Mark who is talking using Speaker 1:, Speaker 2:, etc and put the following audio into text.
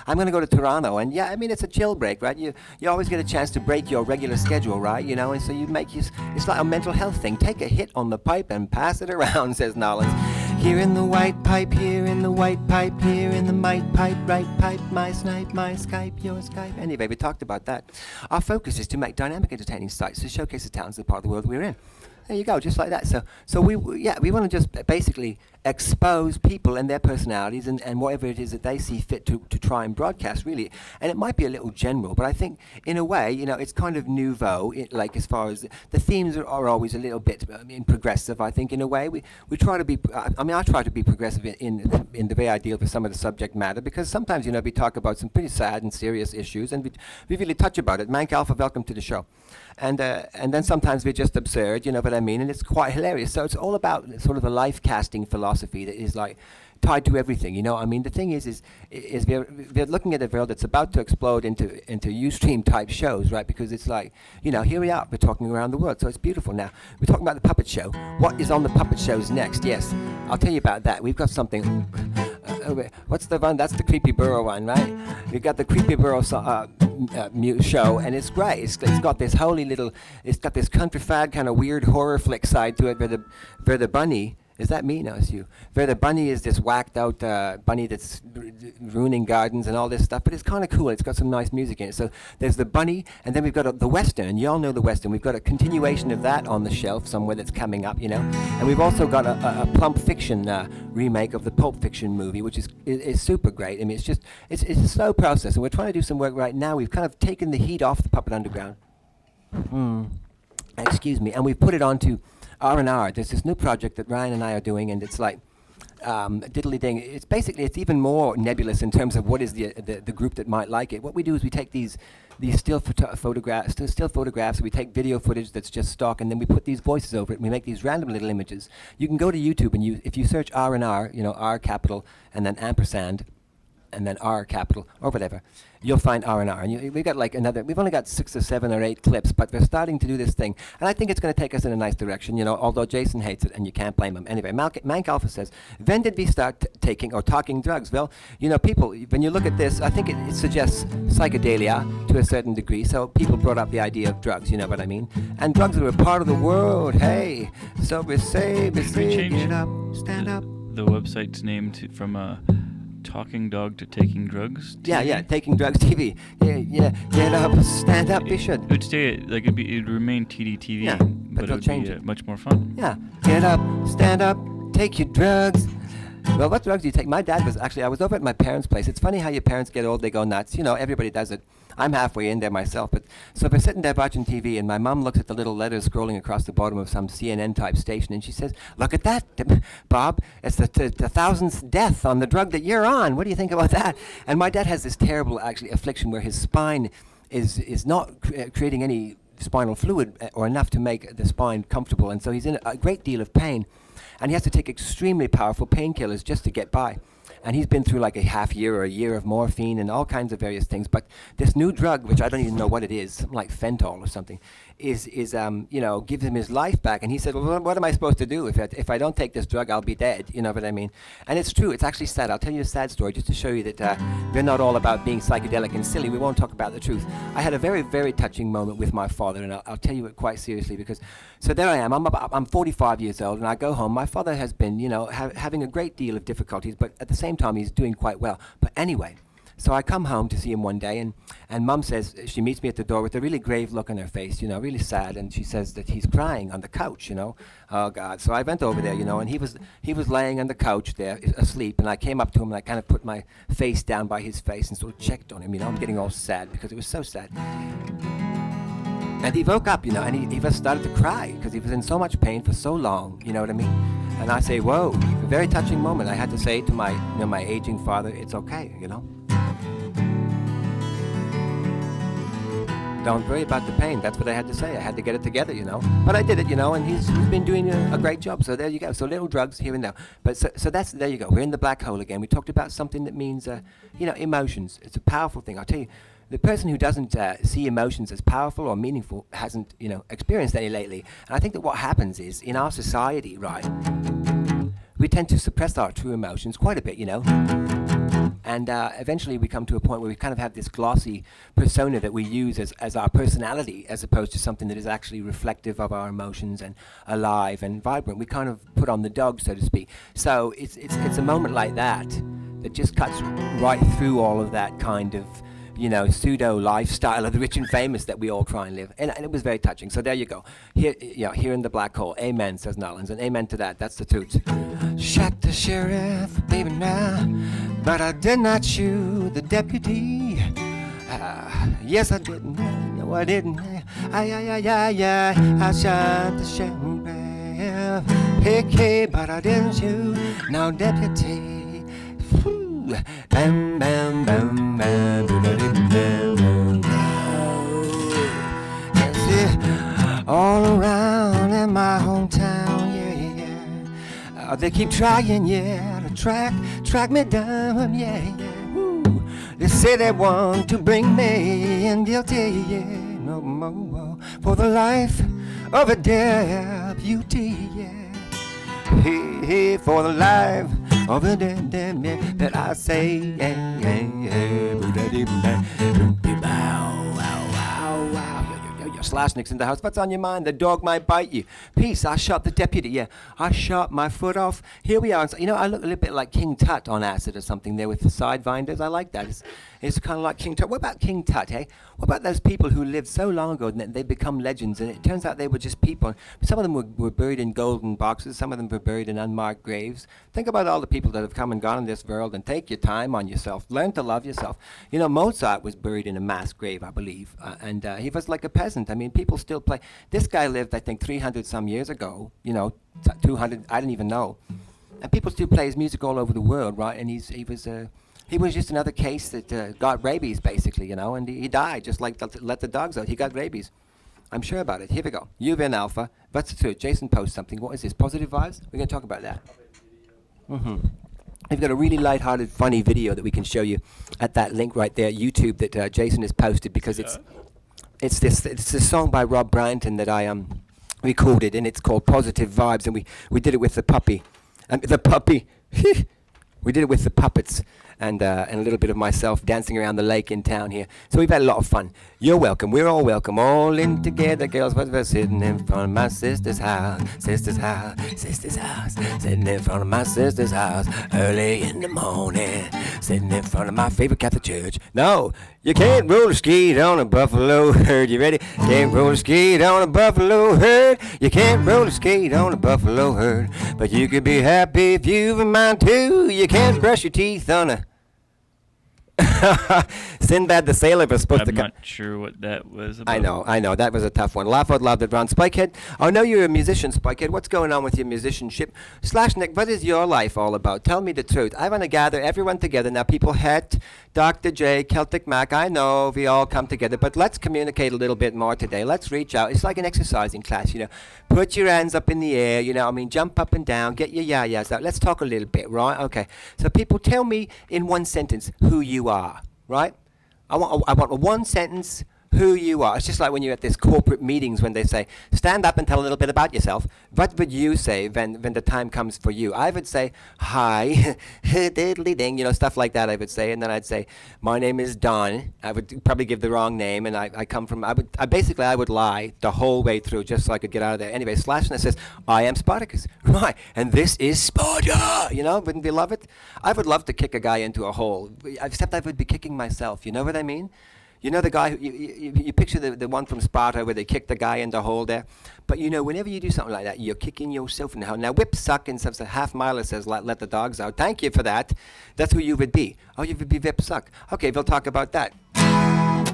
Speaker 1: I'm going to go to Toronto, and yeah, I mean it's a chill break, right? You always get a chance to break your regular schedule, right? You know, and so it's like a mental health thing. Take a hit on the pipe and pass it around, says Nollins. Here in the white pipe, here in the white pipe, here in the might pipe, right pipe, my snipe, my Skype, your Skype. Anyway, we talked about that. Our focus is to make dynamic, entertaining sites to showcase the talents of the part of the world we're in. There you go, just like that. So we want to just basically expose people and their personalities and whatever it is that they see fit to try and broadcast, really. And it might be a little general, but I think in a way, you know, it's kind of nouveau, like as far as the themes are always a little bit progressive, I think, in a way. We try to be, I try to be progressive in the way I deal with some of the subject matter, because sometimes, you know, we talk about some pretty sad and serious issues, and we really touch about it. Mank Alpha, welcome to the show. And then sometimes we're just absurd, you know what I mean, and it's quite hilarious. So it's all about sort of a life casting philosophy that is like tied to everything, you know. I mean, the thing is we're looking at a world that's about to explode into Ustream type shows, right? Because it's like, you know, here we are, we're talking around the world, so it's beautiful. Now we're talking about the puppet show. What is on the puppet shows next? Yes, I'll tell you about that. We've got something. What's the one? That's the Creepy Burrow one, right? We've got the Creepy Burrow show, and it's great. It's got this it's got this country fad kind of weird horror flick side to it, where the bunny. Is that me? No, it's you. Where the bunny is this whacked out bunny that's ruining gardens and all this stuff, but it's kind of cool. It's got some nice music in it. So there's the bunny, and then we've got the Western, and you all know the Western. We've got a continuation of that on the shelf somewhere that's coming up, you know. And we've also got a Plump Fiction remake of the Pulp Fiction movie, which is super great. I mean, it's a slow process, and we're trying to do some work right now. We've kind of taken the heat off the Puppet Underground. Excuse me. And we've put it onto R&R. There's this new project that Ryan and I are doing, and it's like diddly-ding. It's even more nebulous in terms of what is the group that might like it. What we do is we take these still photographs, we take video footage that's just stock, and then we put these voices over it, and we make these random little images. You can go to YouTube, and if you search R&R, you know, R capital, and then ampersand, and then R capital, or whatever, you'll find R&R. And we've only got 6 or 7 or 8 clips, but we're starting to do this thing. And I think it's going to take us in a nice direction, you know, although Jason hates it, and you can't blame him. Anyway, Mank Alpha says, when did we start taking or talking drugs? Well, you know, people, when you look at this, I think it suggests psychedelia to a certain degree, so people brought up the idea of drugs, you know what I mean? And drugs are a part of the world, hey. So we say, get up, stand up.
Speaker 2: The website's name from Talking Dog to Taking Drugs TV?
Speaker 1: Yeah, Taking Drugs TV. Yeah, get up, stand up, you should.
Speaker 2: It would stay, like, it'd remain TDTV,
Speaker 1: yeah,
Speaker 2: but it would be much more fun.
Speaker 1: Yeah, get up, stand up, take your drugs. Well, what drugs do you take? My dad I was over at my parents' place. It's funny how your parents get old, they go nuts. You know, everybody does it. I'm halfway in there myself. But so we're sitting there watching TV, and my mom looks at the little letters scrolling across the bottom of some CNN-type station, and she says, look at that, Bob. It's the 1000th death on the drug that you're on. What do you think about that? And my dad has this terrible, actually, affliction where his spine is not creating any spinal fluid or enough to make the spine comfortable, and so he's in a great deal of pain. And he has to take extremely powerful painkillers just to get by. And he's been through like a half year or a year of morphine and all kinds of various things. But this new drug, which I don't even know what it is, something like Fentanyl or something, is you know, gives him his life back. And he said, well, what am I supposed to do? If I don't take this drug, I'll be dead. You know what I mean? And it's true. It's actually sad. I'll tell you a sad story just to show you that we're not all about being psychedelic and silly. We won't talk about the truth. I had a very, very touching moment with my father, and I'll tell you it quite seriously, because so there I am. I'm 45 years old, and I go home. My father has been, you know, having a great deal of difficulties, but at the same time, he's doing quite well. But anyway, so I come home to see him one day, and Mum says, she meets me at the door with a really grave look on her face, you know, really sad, and she says that he's crying on the couch, you know. Oh, God. So I went over there, you know, and he was laying on the couch there, asleep, and I came up to him, and I kind of put my face down by his face and sort of checked on him, you know. I'm getting all sad because it was so sad. And he woke up, you know, and he just started to cry because he was in so much pain for so long, you know what I mean? And I say, whoa, a very touching moment. I had to say to my, you know, my aging father, it's okay, you know? Don't worry about the pain. That's what I had to say. I had to get it together, you know. But I did it, you know, and he's been doing a great job. So there you go. So little drugs here and there. But so there you go. We're in the black hole again. We talked about something that means, you know, emotions. It's a powerful thing. I'll tell you, the person who doesn't see emotions as powerful or meaningful hasn't, you know, experienced any lately. And I think that what happens is, in our society, right, we tend to suppress our true emotions quite a bit, you know. And eventually we come to a point where we kind of have this glossy persona that we use as our personality, as opposed to something that is actually reflective of our emotions and alive and vibrant. We kind of put on the dog, so to speak. So it's a moment like that that just cuts right through all of that kind of, pseudo lifestyle of the rich and famous that we all try and live. And it was very touching. So there you go. Here in the black hole. Amen, says Nollins. And amen to that. That's the truth. Shot the sheriff, baby, now. But I did not shoot the deputy. Yes, I didn't. No, I didn't. I shot the sheriff. Hey, but I didn't shoot no deputy. Bam, bam, bam, bam, bam, all around in my hometown, yeah. They keep trying, to track me down, yeah. Woo. They say they want to bring me in guilty, no more for the life of a deputy, Hey, for the life of a damn man that I say, Slashnik's in the house. What's on your mind? The dog might bite you. Peace. I shot the deputy. Yeah, I shot my foot off. Here we are. So, I look a little bit like King Tut on acid or something there with the sidewinders. I like that. It's kind of like King Tut. What about King Tut, hey? What about those people who lived so long ago and they become legends? And it turns out they were just people. Some of them were buried in golden boxes. Some of them were buried in unmarked graves. Think about all the people that have come and gone in this world, and take your time on yourself. Learn to love yourself. Mozart was buried in a mass grave, I believe. And he was like a peasant. I mean, people still play. This guy lived, I think, 300 some years ago. 200, I didn't even know. And people still play his music all over the world, right? And he was just another case that got rabies, basically, and he died, just like let the dogs out. He got rabies. I'm sure about it. Here we go. UVN Alpha. That's the truth. Jason posts something. What is this? Positive vibes? We're going to talk about that. We've got a really light-hearted, funny video that we can show you at that link right there, YouTube, that Jason has posted, because it's a song by Rob Bryanton that I recorded, and it's called Positive Vibes, and we did it with the puppy. We did it with the puppets and a little bit of myself dancing around the lake in town here. So we've had a lot of fun. You're welcome. We're all welcome. All in together, girls. We're sitting in front of my sister's house. Sister's house. Sister's house. Sitting in front of my sister's house early in the morning. Sitting in front of my favorite Catholic church. No, you can't roller skate on a buffalo herd. You ready? Can't roller skate on a buffalo herd. You can't roller skate on a buffalo herd. But you could be happy if you've a mind to. You can't brush your teeth on a Sinbad the Sailor was supposed to
Speaker 2: I'm not sure what that was about.
Speaker 1: I know. That was a tough one. Laugh out loud, that Ron. Spikehead, I know you're a musician, Spikehead. What's going on with your musicianship? Slashnik, what is your life all about? Tell me the truth. I want to gather everyone together. Now, people, Het, Dr. J, Celtic Mac, I know we all come together, but let's communicate a little bit more today. Let's reach out. It's like an exercising class, Put your hands up in the air, jump up and down, get your yayas out. Let's talk a little bit, right? Okay. So people, tell me in one sentence who you are, right? I want a one sentence who you are. It's just like when you're at these corporate meetings when they say, stand up and tell a little bit about yourself. What would you say when the time comes for you? I would say, hi, diddly ding, stuff like that I would say. And then I'd say, my name is Don. I would probably give the wrong name, and I come from, I would lie the whole way through just so I could get out of there. Anyway, Slashner says, I am Spartacus. Right, and this is Sparta. Wouldn't we love it? I would love to kick a guy into a hole, except I would be kicking myself. You know what I mean? The guy, you picture the one from Sparta where they kick the guy in the hole there. But, whenever you do something like that, you're kicking yourself in the hole. Now, whip suck, and some half miler says, let the dogs out. Thank you for that. That's who you would be. Oh, you would be whip suck. Okay, we'll talk about that.